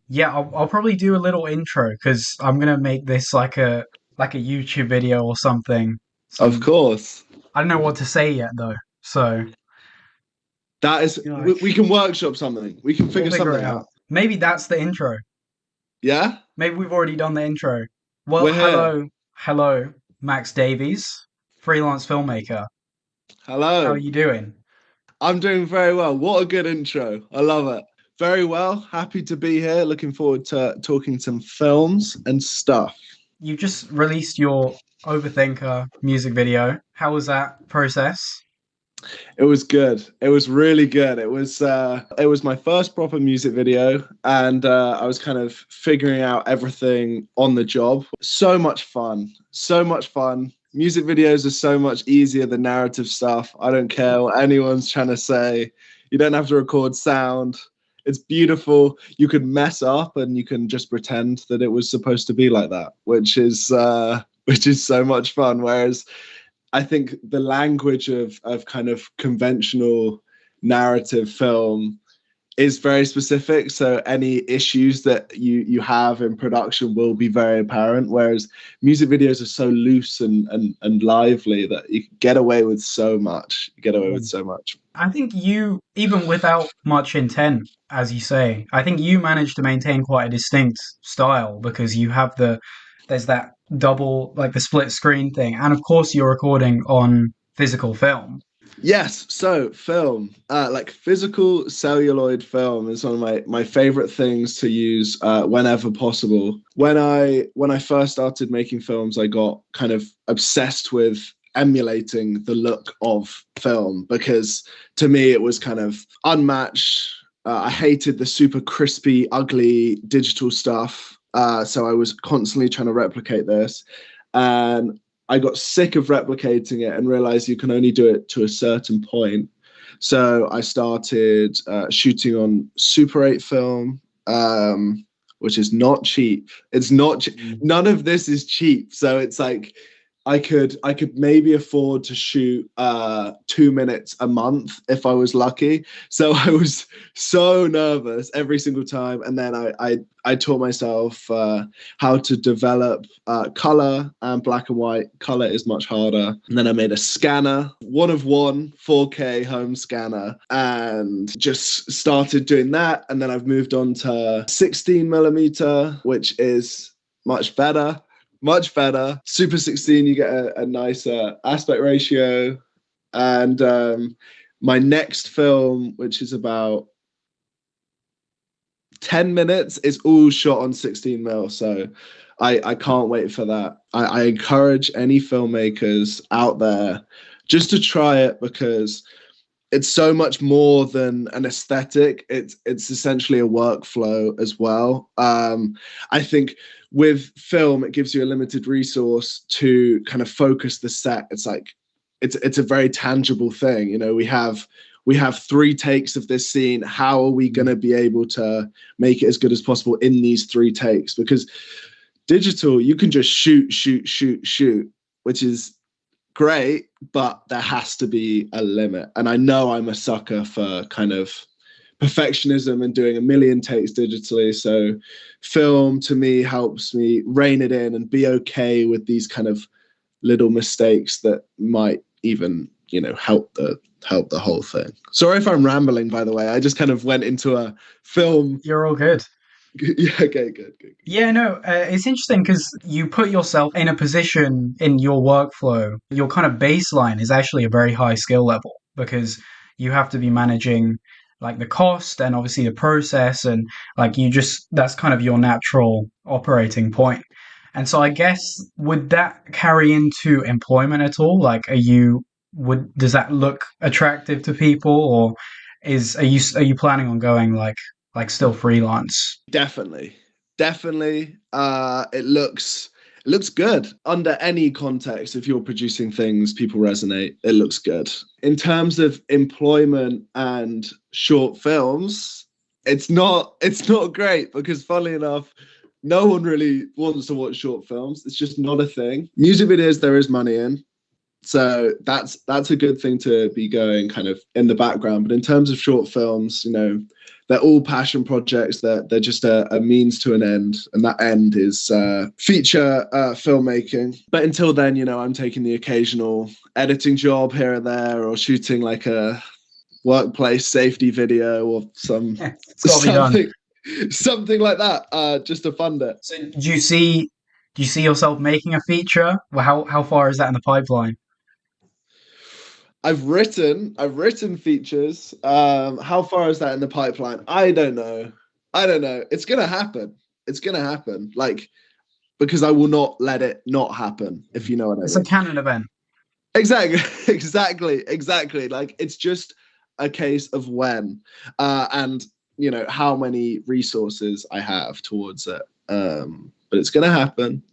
Yeah, I'll probably do a little intro because I'm gonna make this like a YouTube video or something. Of Some course. I don't know what to say yet though, so That is, you know, we can workshop something. We can we'll figure figure it something out. out. Maybe that's the intro. Yeah? Maybe we've already done the intro. Well, We're here. hello, Max Davies, freelance filmmaker. How are Hello. you doing? I'm doing very well. What a good intro. I love it. Very well. Happy to be here. Looking forward to talking some films and stuff. You just released your Overthinker music video. How was that process? It was good. It was really good. It was my first proper music video, and I was kind of figuring out everything on the job. So much fun. So much fun. Music videos are so much easier than narrative stuff. I don't care what anyone's trying to say. You don't have to record sound. It's beautiful. You can mess up and you can just pretend that it was supposed to be like that, which is so much fun. Whereas I think the language of kind of conventional narrative film is very specific. So any issues that you have in production will be very apparent. Whereas music videos are so loose and lively that you get away with so much. You get away with so much. I think you, even without much intent, as you say, I think you managed to maintain quite a distinct style because you have there's that double, like the split screen thing. And of course, you're recording on physical film. Yes, so film, like physical celluloid film is one of my favorite things to use whenever possible. When I first started making films, I got kind of obsessed with emulating the look of film because to me it was kind of unmatched. I hated the super crispy, ugly digital stuff. So I was constantly trying to replicate this. And I got sick of replicating it and realized you can only do it to a certain point. So I started shooting on Super 8 film, which is not cheap. It's not none of this is cheap. So it's like I could maybe afford to shoot 2 minutes a month if I was lucky. So I was so nervous every single time, and then I taught myself how to develop color and black and white. Color is much harder. And then I made a scanner, one of one 4K home scanner, and just started doing that. And then I've moved on to 16 millimeter, which is much better. Super 16, you get a nicer aspect ratio. And my next film, which is about 10 minutes, is all shot on 16 mil. So I can't wait for that. I encourage any filmmakers out there just to try it because it's so much more than an aesthetic. It's essentially a workflow as well. I think with film, it gives you a limited resource to kind of focus the set. It's like it's a very tangible thing. You know, we have 3 takes of this scene. How are we going to be able to make it as good as possible in these 3 takes? Because digital, you can just shoot, which is great, but there has to be a limit. And I know I'm a sucker for kind of perfectionism and doing a million takes digitally. So film to me helps me rein it in and be okay with these kind of little mistakes that might even, help the whole thing. Sorry if I'm rambling, by the way. I just kind of went into a film. You're all good. Yeah, okay, good. Yeah, no, it's interesting because you put yourself in a position in your workflow. Your kind of baseline is actually a very high skill level because you have to be managing like the cost and obviously the process and like that's kind of your natural operating point. And so I guess would that carry into employment at all? Like does that look attractive to people or are you planning on going like still freelance? Definitely. It looks good under any context. If you're producing things, people resonate. It looks good. In terms of employment and short films, it's not great because funnily enough, no one really wants to watch short films. It's just not a thing. Music videos, there is money in. So that's a good thing to be going kind of in the background. But in terms of short films, they're all passion projects. They're just a means to an end, and that end is feature filmmaking. But until then, you know, I'm taking the occasional editing job here and there, or shooting like a workplace safety video or It's got to be done. something like that, just to fund it. So do you see yourself making a feature? Well, how far is that in the pipeline? I've written features. How far is that in the pipeline? I don't know. It's gonna happen. It's gonna happen. Like, because I will not let it not happen, if you know what I It's a mean. canon event. Exactly, exactly. Like, it's just a case of when, and you know how many resources I have towards it. But it's gonna happen.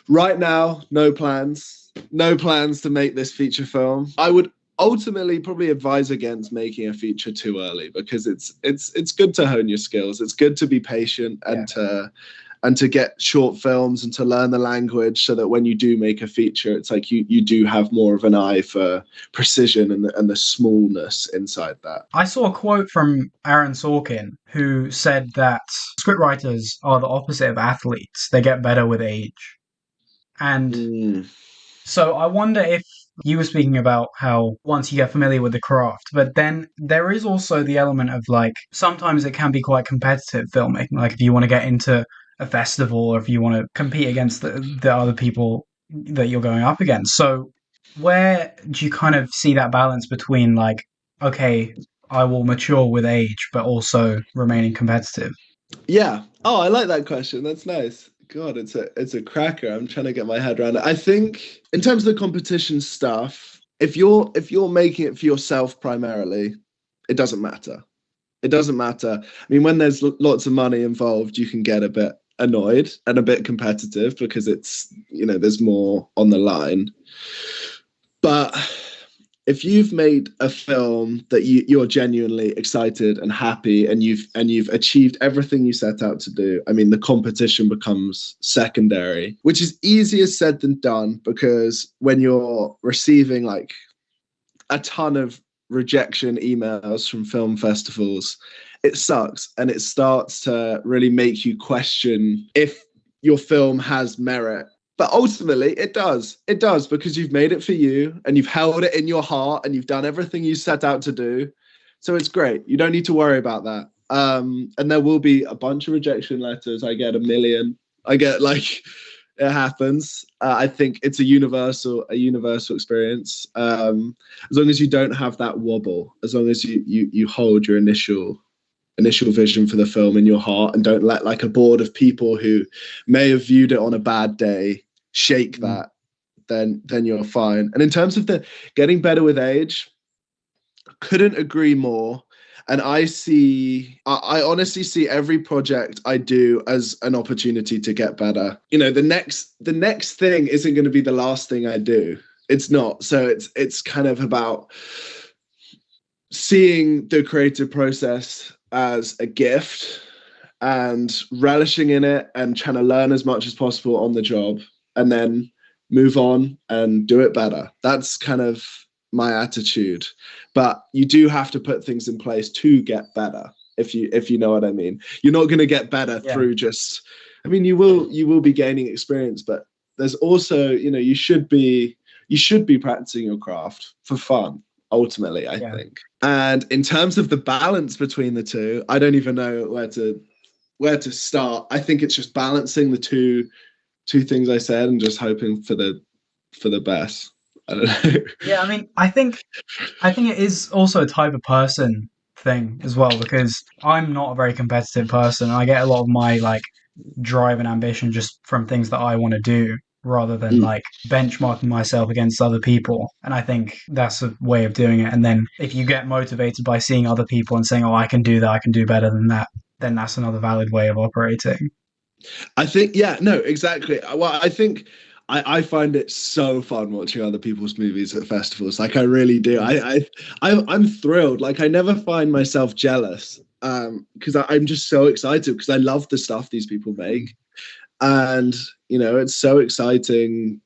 Right now, no plans. No plans to make this feature film. I would ultimately probably advise against making a feature too early, because it's good to hone your skills. It's good to be patient Yeah. and to get short films and to learn the language, so that when you do make a feature, it's like you do have more of an eye for precision and the smallness inside that. I saw a quote from Aaron Sorkin who said that scriptwriters are the opposite of athletes. They get better with age. And Mm. so I wonder if you were speaking about how once you get familiar with the craft, but then there is also the element of like sometimes it can be quite competitive filmmaking. Like if you want to get into a festival or if you want to compete against the other people that you're going up against. So where do you kind of see that balance between like, okay, I will mature with age, but also remaining competitive? Yeah. Oh, I like that question. That's nice. God, it's a cracker. I'm trying to get my head around it. I think in terms of the competition stuff, if you're making it for yourself primarily, it doesn't matter. It doesn't matter. I mean, when there's lots of money involved, you can get a bit annoyed and a bit competitive, because it's, you know, there's more on the line. But if you've made a film that you're genuinely excited and happy, and you've achieved everything you set out to do, I mean, the competition becomes secondary, which is easier said than done, because when you're receiving like a ton of rejection emails from film festivals, it sucks, and it starts to really make you question if your film has merit. But ultimately, it does. It does, because you've made it for you, and you've held it in your heart, and you've done everything you set out to do. So it's great. You don't need to worry about that. And there will be a bunch of rejection letters. I get a million. I get like, it happens. I think it's a universal experience. As long as you don't have that wobble, as long as you hold your initial vision for the film in your heart, and don't let like a board of people who may have viewed it on a bad day shake that, then you're fine. And in terms of the getting better with age, couldn't agree more. And I honestly see every project I do as an opportunity to get better. You know, the next thing isn't going to be the last thing I do. It's not. So it's kind of about seeing the creative process as a gift and relishing in it, and trying to learn as much as possible on the job, and then move on and do it better. That's kind of my attitude. But you do have to put things in place to get better, if you know what I mean. You're not going to get better through just, I mean, you will be gaining experience, but there's also, you know, you should be practicing your craft for fun, ultimately, I think. And in terms of the balance between the two, I don't even know where to start. I think it's just balancing the two things I said, and just hoping for the best. I don't know. Yeah, I mean, I think it is also a type of person thing as well, because I'm not a very competitive person. I get a lot of my like drive and ambition just from things that I want to do rather than Mm. like benchmarking myself against other people. And I think that's a way of doing it. And then if you get motivated by seeing other people and saying, "Oh, I can do that, I can do better than that," then that's another valid way of operating. I think, yeah, no, exactly. Well, I think I find it so fun watching other people's movies at festivals. Like, I really do. I'm thrilled. Like, I never find myself jealous, because I'm just so excited, because I love the stuff these people make. And, you know, it's so exciting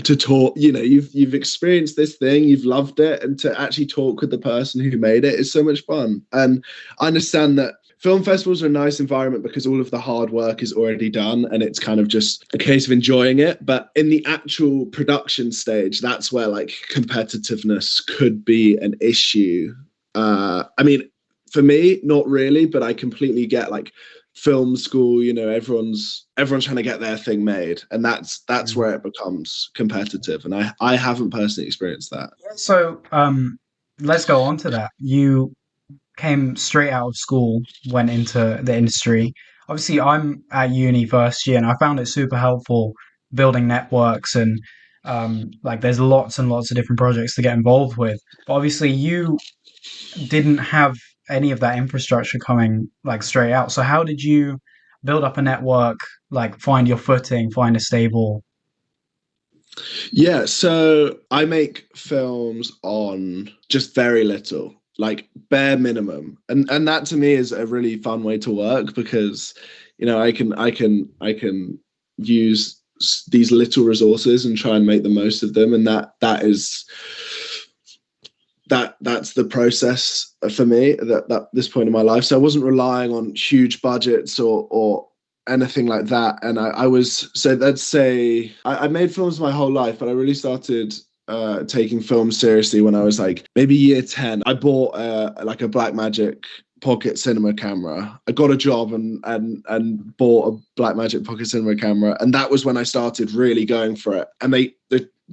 to talk, you know, you've experienced this thing, you've loved it, and to actually talk with the person who made it is so much fun. And I understand that film festivals are a nice environment because all of the hard work is already done and it's kind of just a case of enjoying it. But in the actual production stage, that's where like competitiveness could be an issue. I mean, for me, not really, but I completely get like film school, you know, everyone's trying to get their thing made, and that's where it becomes competitive, and I haven't personally experienced that. So, let's go on to that. You came straight out of school, went into the industry. Obviously, I'm at uni first year, and I found it super helpful building networks and like there's lots and lots of different projects to get involved with. But obviously, you didn't have any of that infrastructure coming like straight out. So how did you build up a network, like find your footing, find a stable? Yeah, so I make films on just very little, like bare minimum, and that to me is a really fun way to work because, you know, I can use these little resources and try and make the most of them, and that's the process for me that this point in my life. So I wasn't relying on huge budgets or anything like that. And I was, so let's say I made films my whole life, but I really started taking films seriously when I was like maybe year 10. I bought like a Blackmagic pocket cinema camera. I got a job and bought a Blackmagic pocket cinema camera, and that was when I started really going for it. And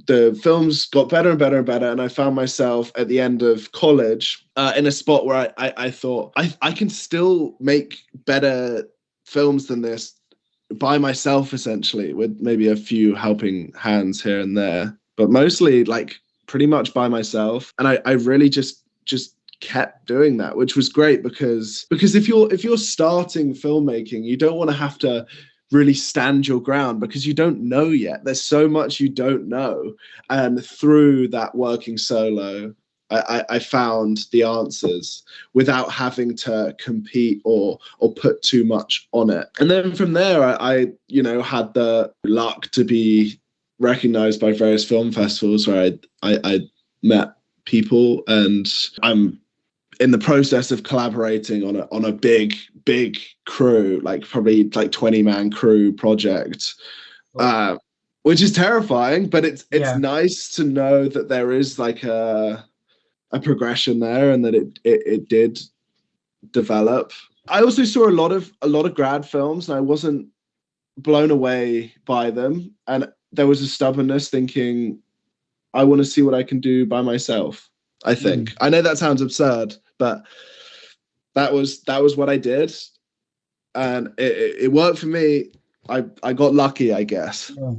the films got better and better and better, and I found myself at the end of college in a spot where I thought I can still make better films than this by myself, essentially, with maybe a few helping hands here and there, but mostly like pretty much by myself. And I really just kept doing that, which was great because if you're starting filmmaking, you don't want to have to really stand your ground because you don't know yet. There's so much you don't know. And through that working solo, I found the answers without having to compete or put too much on it. And then from there, I you know, had the luck to be recognized by various film festivals where I met people, and I'm in the process of collaborating on a big crew, like probably like 20-man crew project, which is terrifying, but it's Yeah. nice to know that there is like a progression there and that it did develop. I also saw a lot of grad films and I wasn't blown away by them, and there was a stubbornness thinking I want to see what I can do by myself. I think. Mm. I know that sounds absurd, but that was what I did, and it worked for me. I got lucky, I guess. Yeah.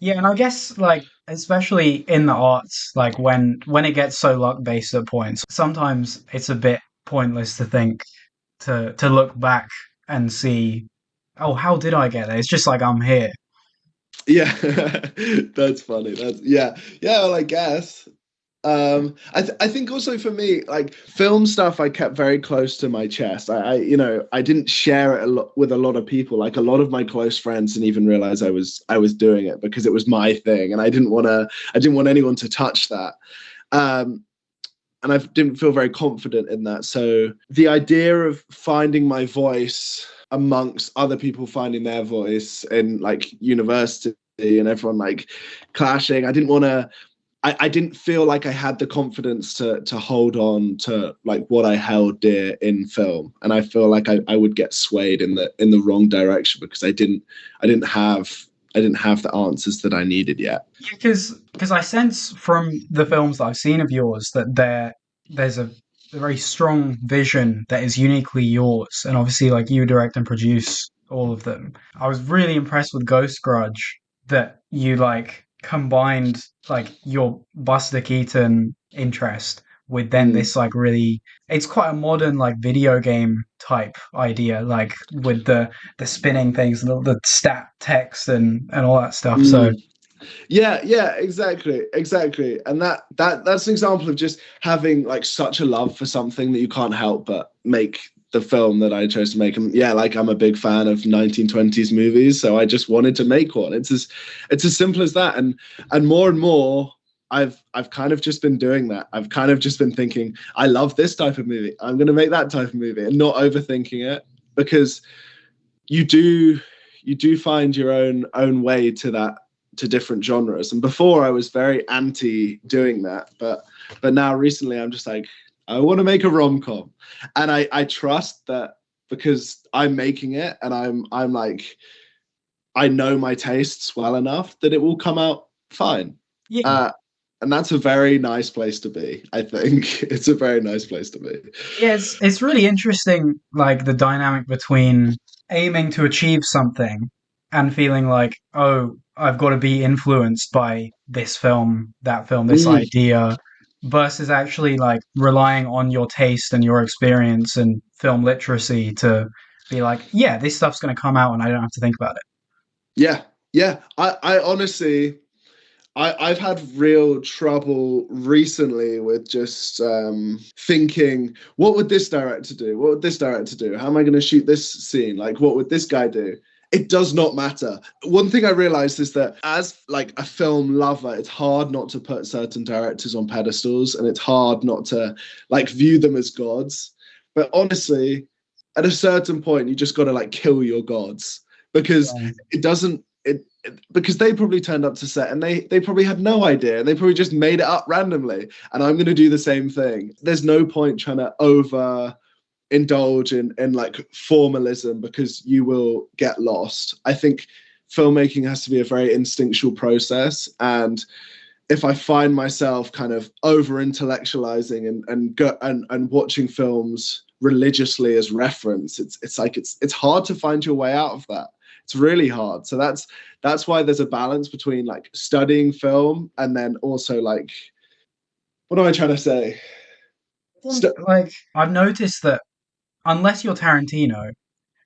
Yeah, and I guess like especially in the arts, like when it gets so luck based at points, sometimes it's a bit pointless to think to look back and see, oh, how did I get there? It's just like I'm here. Yeah, that's funny. That's yeah. Well, I guess. I think also for me, like film stuff, I kept very close to my chest. You know, I didn't share it a lot with a lot of people. Like a lot of my close friends didn't even realize I was doing it because it was my thing, and I didn't want anyone to touch that. And I didn't feel very confident in that. So the idea of finding my voice amongst other people finding their voice in like university and everyone like clashing, I didn't feel like I had the confidence to hold on to like what I held dear in film, and I feel like I would get swayed in the wrong direction because I didn't have the answers that I needed yet. Because I sense from the films that I've seen of yours that there's a very strong vision that is uniquely yours, and obviously like you direct and produce all of them. I was really impressed with Ghost Grudge that you like combined like your Buster Keaton interest with then Mm. this like really it's quite a modern like video game type idea like with the spinning things and the stat text and all that stuff. So Mm. Yeah, exactly. And that's an example of just having like such a love for something that you can't help but make the film that I chose to make. And yeah, like I'm a big fan of 1920s movies, so I just wanted to make one. It's as simple as that. And more, I've kind of just been doing that. I've kind of just been thinking, I love this type of movie. I'm going to make that type of movie, and not overthinking it, because you do find your own way to that, to different genres. And before I was very anti doing that, but now recently I'm just like, I want to make a rom-com, and I trust that because I'm making it, and I'm like, I know my tastes well enough that it will come out fine. Yeah. And that's a very nice place to be. I think it's a very nice place to be. Yeah, it's really interesting, like the dynamic between aiming to achieve something and feeling like, oh, I've got to be influenced by this film, that film, this Mm, idea, versus actually like relying on your taste and your experience and film literacy to be like, yeah, this stuff's going to come out and I don't have to think about it. yeah, yeah. I honestly, I've had real trouble recently with just thinking, what would this director do? What would this director do? How am I going to shoot this scene? Like, what would this guy do? It does not matter. One thing I realized is that as like a film lover, it's hard not to put certain directors on pedestals, and it's hard not to like view them as gods. But honestly, at a certain point, you just got to like kill your gods, because Yeah. it doesn't because they probably turned up to set and they probably had no idea, and they probably just made it up randomly, and I'm going to do the same thing. There's no point trying to over indulge in like formalism, because you will get lost. I think filmmaking has to be a very instinctual process, and if I find myself kind of over intellectualizing and watching films religiously as reference, it's hard to find your way out of that. It's really hard. So that's why there's a balance between like studying film and then also like, what am I trying to say? I think, like, I've noticed that unless you're Tarantino,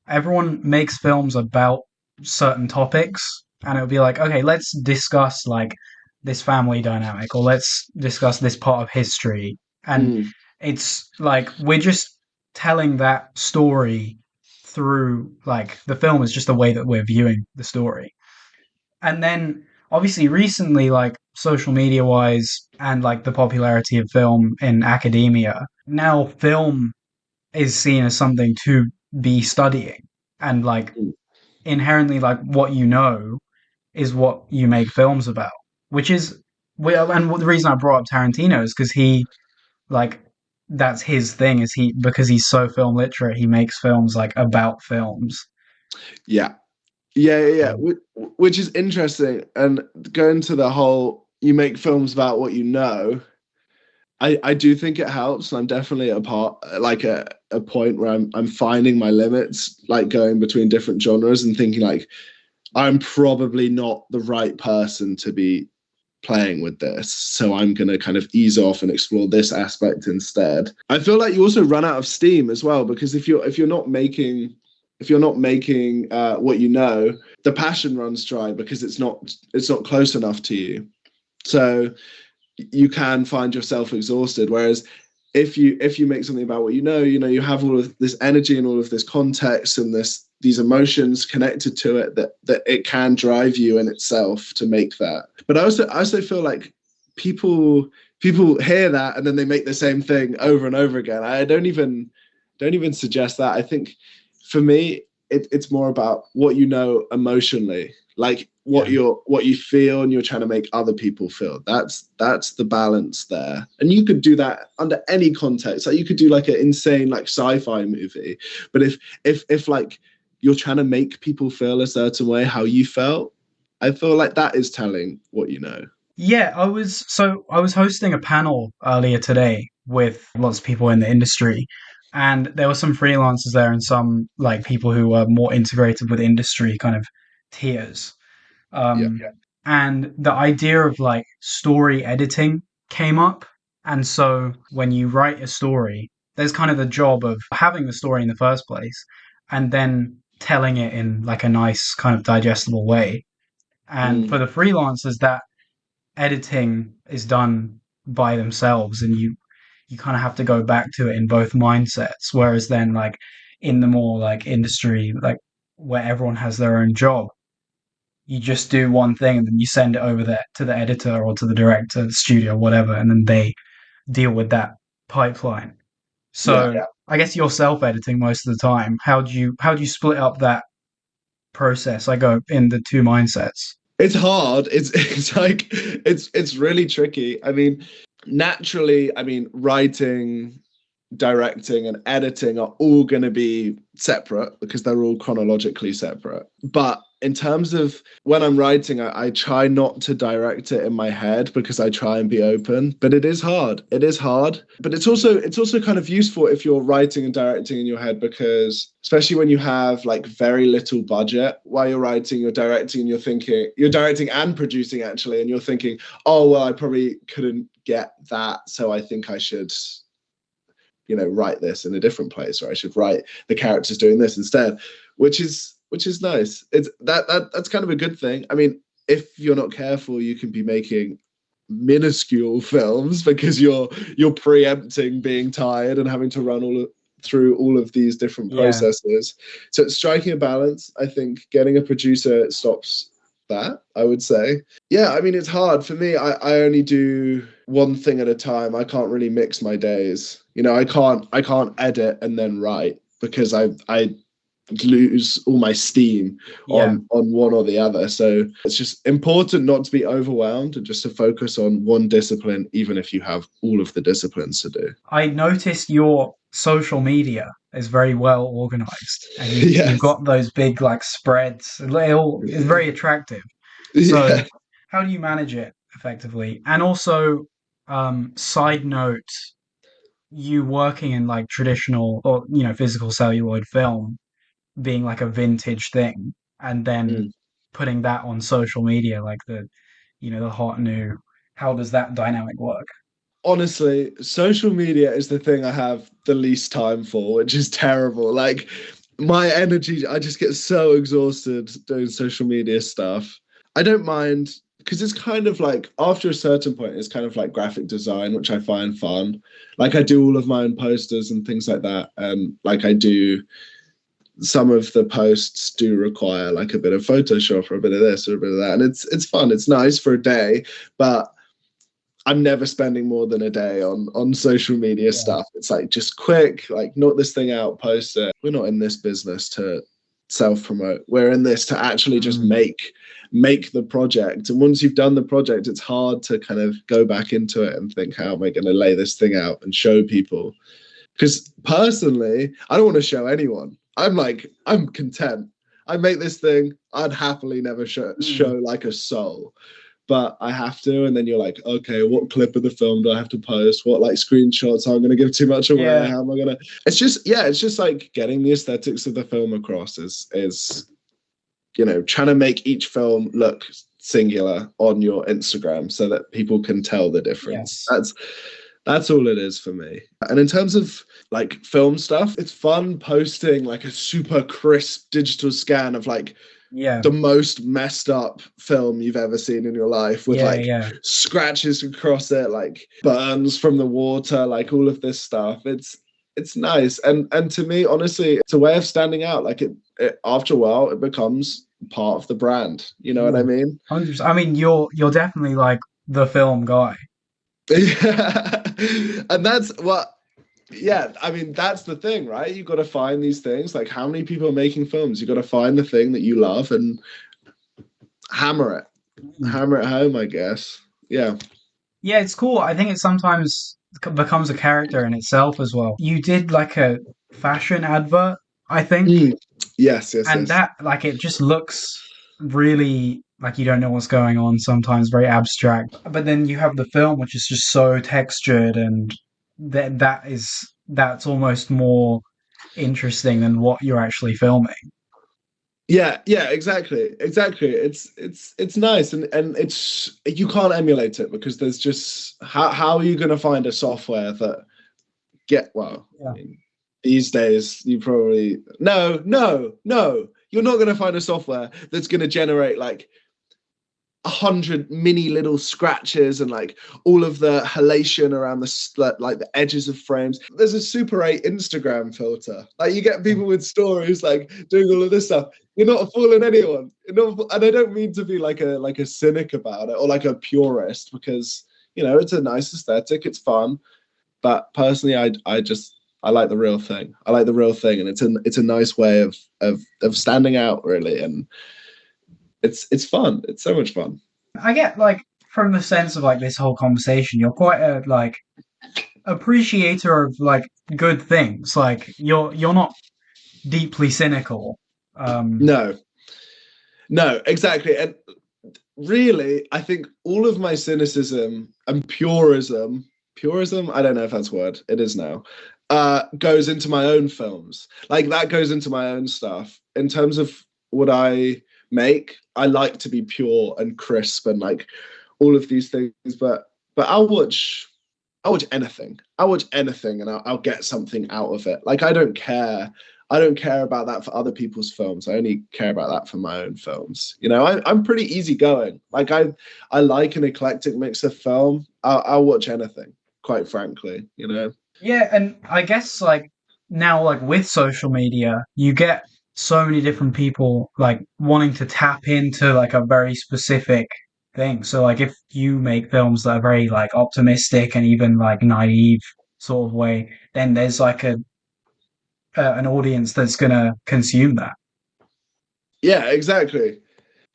everyone makes films about certain topics, and it'll be like, okay, let's discuss like this family dynamic, or let's discuss this part of history, and Mm, it's like we're just telling that story through like the film is just the way that we're viewing the story. And then obviously recently, like social media wise and like the popularity of film in academia, now film is seen as something to be studying, and like mm. inherently like what you know is what you make films about, which is well, and the reason I brought up Tarantino is because he like that's his thing, is he, because he's so film literate, he makes films like about films. Yeah, yeah. Which is interesting. And going to the whole, you make films about what you know. I do think it helps. I'm definitely at a part, like a point where I'm finding my limits, like going between different genres and thinking like, I'm probably not the right person to be playing with this. So I'm going to kind of ease off and explore this aspect instead. I feel like you also run out of steam as well, because if you're not making what you know, the passion runs dry because it's not close enough to you. So you can find yourself exhausted. Whereas if you make something about what you have all of this energy and all of this context and these emotions connected to it, that it can drive you in itself to make that. But I also feel like people hear that and then they make the same thing over and over again. I don't even suggest that. I think for me, it's more about what you know emotionally, like what Yeah. you feel, and you're trying to make other people feel. That's the balance there. And you could do that under any context. Like you could do like an insane like sci-fi movie, but if like you're trying to make people feel a certain way how you felt, I feel like that is telling what you know. Yeah, I was hosting a panel earlier today with lots of people in the industry, and there were some freelancers there and some like people who were more integrated with industry kind of tiers. Yeah. And the idea of like story editing came up. And so when you write a story, there's kind of the job of having the story in the first place and then telling it in like a nice kind of digestible way. And for Mm, the freelancers, that editing is done by themselves, and you kind of have to go back to it in both mindsets. Whereas then, like in the more like industry, like where everyone has their own job, you just do one thing and then you send it over there to the editor or to the director, the studio, whatever, and then they deal with that pipeline. Yeah. So I guess you're self-editing most of the time. How do you split up that process? I go in the two mindsets. It's hard. It's like it's really tricky. I mean, naturally, I mean, writing, directing, and editing are all going to be separate because they're all chronologically separate. But in terms of when I'm writing, I try not to direct it in my head because I try and be open. But it is hard. It is hard. But it's also kind of useful if you're writing and directing in your head, because especially when you have like very little budget while you're writing, you're directing, and you're directing and producing actually, and you're thinking, oh well, I probably couldn't get that, so I think I should write this in a different place, or I should write the characters doing this instead, which is nice. It's that's kind of a good thing. I mean, if you're not careful, you can be making minuscule films because you're preempting being tired and having to run through all of these different Yeah, processes. So it's striking a balance. I think getting a producer stops that, I would say. Yeah, I mean, it's hard for me. I only do one thing at a time. I can't really mix my days. I can't edit and then write because I lose all my steam yeah. on one or the other. So it's just important not to be overwhelmed and just to focus on one discipline, even if you have all of the disciplines to do. I noticed your social media is very well organized, and you've Yes. got those big like spreads. It's very attractive. So Yeah. how do you manage it effectively? And also, side note, you working in like traditional or physical celluloid film being like a vintage thing, and then Mm. putting that on social media, like the hot new. How does that dynamic work? Honestly, social media is the thing I have the least time for, which is terrible. Like my energy, I just get so exhausted doing social media stuff. I don't mind because it's kind of like after a certain point, it's kind of like graphic design, which I find fun. Like I do all of my own posters and things like that. Like I do some of the posts do require like a bit of Photoshop or a bit of this or a bit of that. And it's fun. It's nice for a day, but I'm never spending more than a day on social media Yeah, stuff. It's like just quick, like knock this thing out, post it. We're not in this business to self promote. We're in this to actually just mm, make the project. And once you've done the project, it's hard to kind of go back into it and think, how am I going to lay this thing out and show people? Because personally, I don't want to show anyone. I'm content. I make this thing. I'd happily never show mm, like a soul, but I have to. And then you're like, okay, what clip of the film do I have to post? What like screenshots? I'm going to give too much away. yeah, How am I going to? It's just like getting the aesthetics of the film across is trying to make each film look singular on your Instagram so that people can tell the difference. yes, That's all it is for me. And in terms of like film stuff, it's fun posting like a super crisp digital scan of like yeah, the most messed up film you've ever seen in your life with yeah, like yeah, scratches across it, like burns from the water, like all of this stuff. It's nice. And to me, honestly, it's a way of standing out. Like it after a while, it becomes part of the brand. You know what I yeah. mean? 100%. I mean, you're definitely like the film guy. Yeah. And that's what, yeah, I mean, that's the thing, right? You've got to find these things. Like, how many people are making films? You've got to find the thing that you love and hammer it, Mm. hammer it home, I guess. Yeah. Yeah, it's cool. I think it sometimes becomes a character in itself as well. You did like a fashion advert, I think, Mm. Yes, yes, and yes. that like it just looks really like you don't know what's going on, sometimes very abstract. But then you have the film which is just so textured, and that's almost more interesting than what you're actually filming. Yeah, yeah, exactly. Exactly. It's nice, and it's you can't emulate it because there's just how are you going to find a software that I Yeah. mean, these days you probably no, you're not going to find a software that's going to generate like 100 mini little scratches and like all of the halation around like the edges of frames. There's a Super 8 Instagram filter. Like you get people with stories like doing all of this stuff. You're not fooling anyone. And I don't mean to be like a cynic about it or like a purist, because it's a nice aesthetic, it's fun. But personally, I like the real thing. I like the real thing, and it's a nice way of standing out, really, and it's fun. It's so much fun. I get like from the sense of like this whole conversation, you're quite a like appreciator of like good things. Like you're not deeply cynical. No, no, exactly. And really, I think all of my cynicism and purism, I don't know if that's a word, it is now, goes into my own films. Like that goes into my own stuff. In terms of what I make, I like to be pure and crisp and like all of these things, but I'll watch anything. I'll watch anything and I'll get something out of it. Like I don't care about that for other people's films. I only care about that for my own films. I'm pretty easygoing. Like I like an eclectic mix of film. I'll watch anything, quite frankly. Yeah, and I guess like now like with social media, you get so many different people like wanting to tap into like a very specific thing. So like if you make films that are very like optimistic and even like naive sort of way, then there's like an audience that's gonna consume that. Yeah, exactly.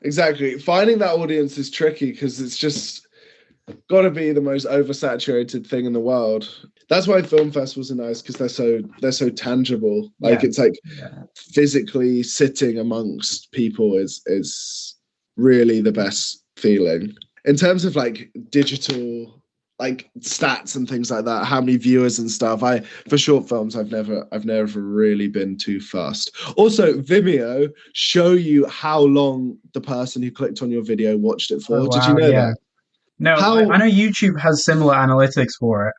Exactly. Finding that audience is tricky because it's just got to be the most oversaturated thing in the world. That's why film festivals are nice, because they're so tangible. Like it's like physically sitting amongst people is really the best feeling. In terms of like digital like stats and things like that, how many viewers and stuff, for short films I've never really been too fussed. Also, Vimeo show you how long the person who clicked on your video watched it for. Oh Did you wow, know yeah. that? No, I know YouTube has similar analytics for it.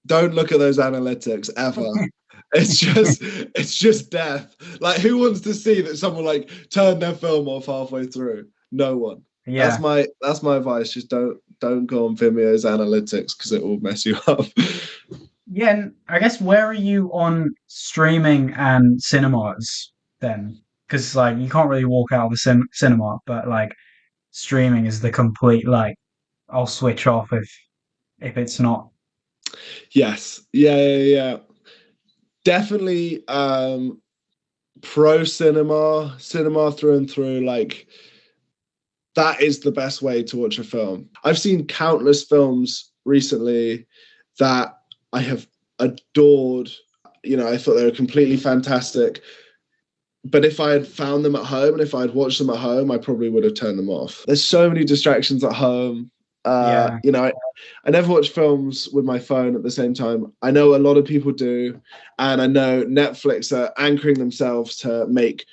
Don't look at those analytics ever. It's just death. Like, who wants to see that someone like turned their film off halfway through? No one. Yeah. That's my advice. Just don't go on Vimeo's analytics, because it will mess you up. Yeah, and I guess where are you on streaming and cinemas then? Because like you can't really walk out of the cinema, but like streaming is the complete like I'll switch off if it's not. Yes. Yeah. Definitely pro cinema through and through. Like that is the best way to watch a film. I've seen countless films recently that I have adored. I thought they were completely fantastic. But if I had found them at home and if I'd watched them at home, I probably would have turned them off. There's so many distractions at home. Yeah. I never watch films with my phone at the same time. I know a lot of people do, and I know Netflix are anchoring themselves to make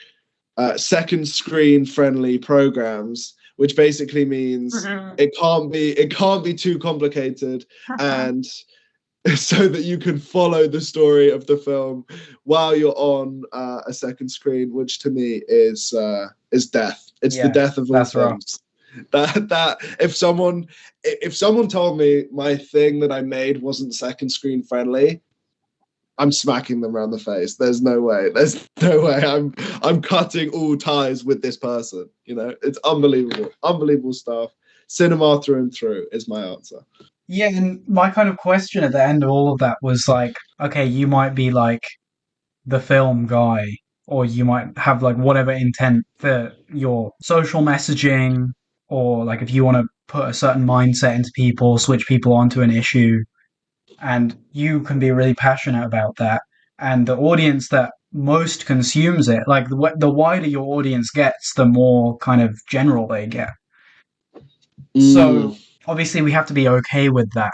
second screen friendly programs, which basically means it can't be too complicated, and so that you can follow the story of the film while you're on a second screen, which to me is death. It's the death of all things. That if someone told me my thing that I made wasn't second screen friendly, I'm smacking them around the face. There's no way. I'm cutting all ties with this person. It's unbelievable stuff. Cinema through and through is my answer. Yeah, and my kind of question at the end of all of that was like, okay, you might be like the film guy, or you might have like whatever intent for your social messaging, or like if you want to put a certain mindset into people, switch people onto an issue, and you can be really passionate about that. And the audience that most consumes it, like the wider your audience gets, the more kind of general they get. So obviously we have to be okay with that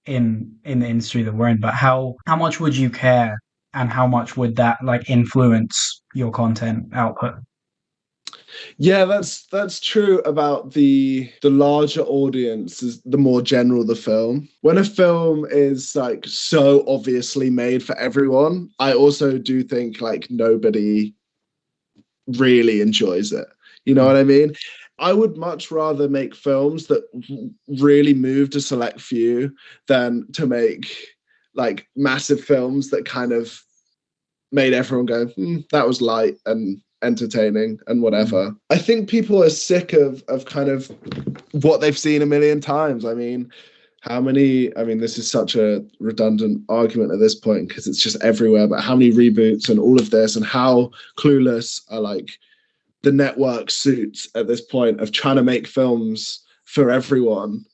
in the industry that we're in, but how much would you care, and how much would that like influence your content output? Yeah, that's true about the larger audience, is the more general the film. When a film is like so obviously made for everyone, I also do think like nobody really enjoys it. You know what I mean? I would much rather make films that really moved a select few than to make like massive films that kind of made everyone go, that was light and entertaining and Mm. whatever. I think people are sick of kind of what they've seen a million times. I mean, how many, I mean, this is such a redundant argument at this point because it's just everywhere, but how many reboots and all of this and how clueless are like the network suits at this point of trying to make films for everyone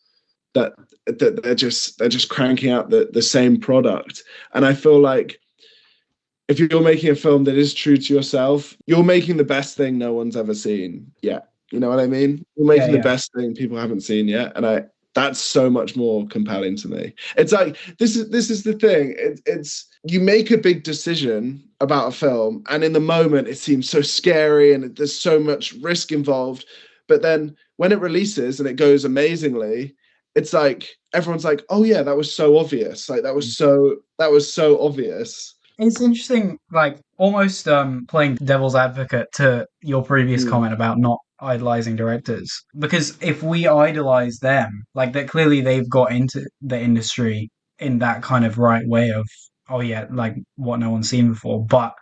that they're just cranking out the same product. And I feel like if you're making a film that is true to yourself, you're making the best thing no one's ever seen yet. You know what I mean? You're Yeah, making the yeah. best thing people haven't seen yet, and I that's so much more compelling to me. It's like this is the thing. It's you make a big decision about a film, and in the moment it seems so scary and there's so much risk involved. But then when it releases and it goes amazingly, it's like everyone's like, "Oh yeah, that was so obvious. Like that was so obvious." It's interesting, like almost playing devil's advocate to your previous Mm, comment about not idolizing directors. Because if we idolize them, like that clearly they've got into the industry in that kind of right way of, oh yeah, like what no one's seen before. But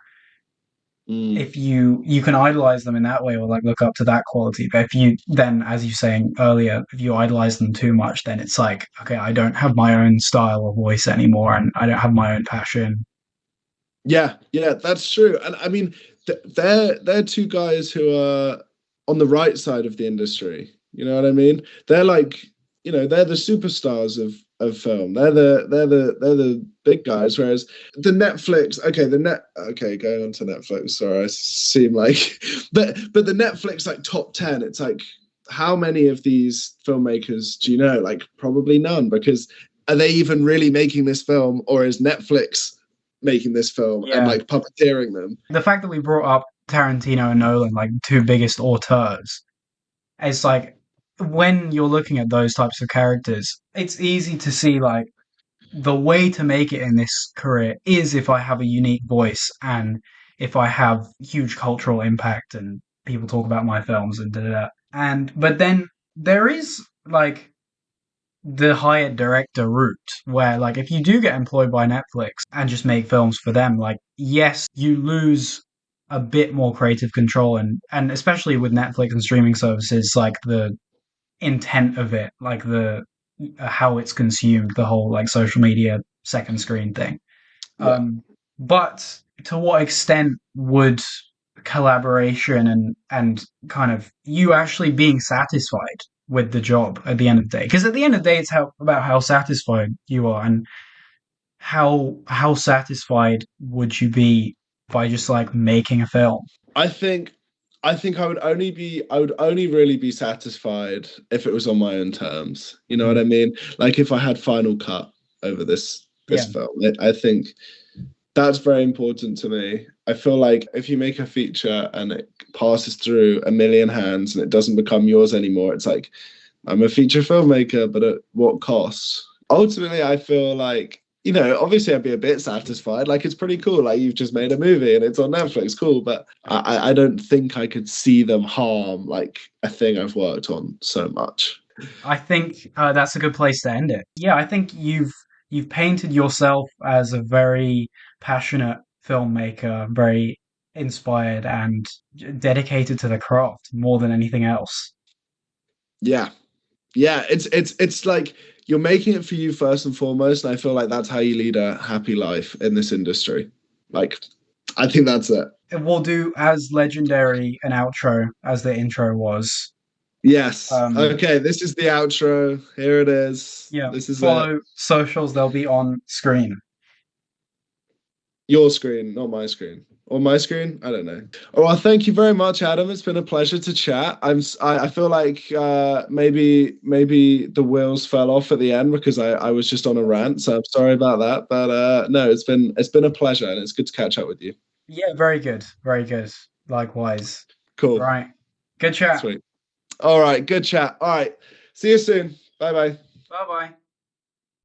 mm. if you can idolize them in that way or like look up to that quality, but if you then, as you saying earlier, if you idolize them too much, then it's like, okay, I don't have my own style or voice anymore, and I don't have my own passion. Yeah, yeah, that's true. And I mean, they're two guys who are on the right side of the industry. You know what I mean? They're like, they're the superstars of film. They're the big guys. Whereas the Netflix, okay, going on to Netflix. Sorry, I seem like, but the Netflix like top 10. It's like, how many of these filmmakers do you know? Like, probably none, because are they even really making this film, or is Netflix making this film and Yeah. like puppeteering them? The fact that we brought up Tarantino and Nolan, like two biggest auteurs, it's like when you're looking at those types of characters, it's easy to see like the way to make it in this career is if I have a unique voice and if I have huge cultural impact and people talk about my films and da da da. And but then there is like the hired director route where like if you do get employed by Netflix and just make films for them, like yes, you lose a bit more creative control and especially with Netflix and streaming services, like the intent of it, like the how it's consumed, the whole like social media second screen thing. Yeah, But to what extent would collaboration and kind of you actually being satisfied with the job at the end of the day? Because at the end of the day, it's about how satisfied you are and how satisfied would you be by just like making a film? I think I would only really be satisfied if it was on my own terms. You know what Mm. I mean? Like if I had final cut over this Yeah, film. I think that's very important to me. I feel like if you make a feature and it passes through a million hands and it doesn't become yours anymore, it's like I'm a feature filmmaker, but at what cost? Ultimately, I feel like, obviously I'd be a bit satisfied. Like it's pretty cool. Like you've just made a movie and it's on Netflix, cool. But I don't think I could see them harm like a thing I've worked on so much. I think that's a good place to end it. Yeah, I think you've painted yourself as a very passionate filmmaker, very inspired and dedicated to the craft more than anything else. Yeah. Yeah. It's like you're making it for you first and foremost. And I feel like that's how you lead a happy life in this industry. Like, I think that's it. We'll do as legendary an outro as the intro was. Yes. Um, Okay, this is the outro. Here it is. yeah, This is it. follow socials; they'll be on screen. Your screen, not my screen. Or my screen? I don't know. Oh, well, thank you very much, Adam. It's been a pleasure to chat. I feel like maybe the wheels fell off at the end because I was just on a rant, so I'm sorry about that. But no, it's been a pleasure and it's good to catch up with you. Yeah, very good, very good. Likewise. Cool. Right, good chat. Sweet. All right, good chat. All right. See you soon. Bye bye. Bye bye.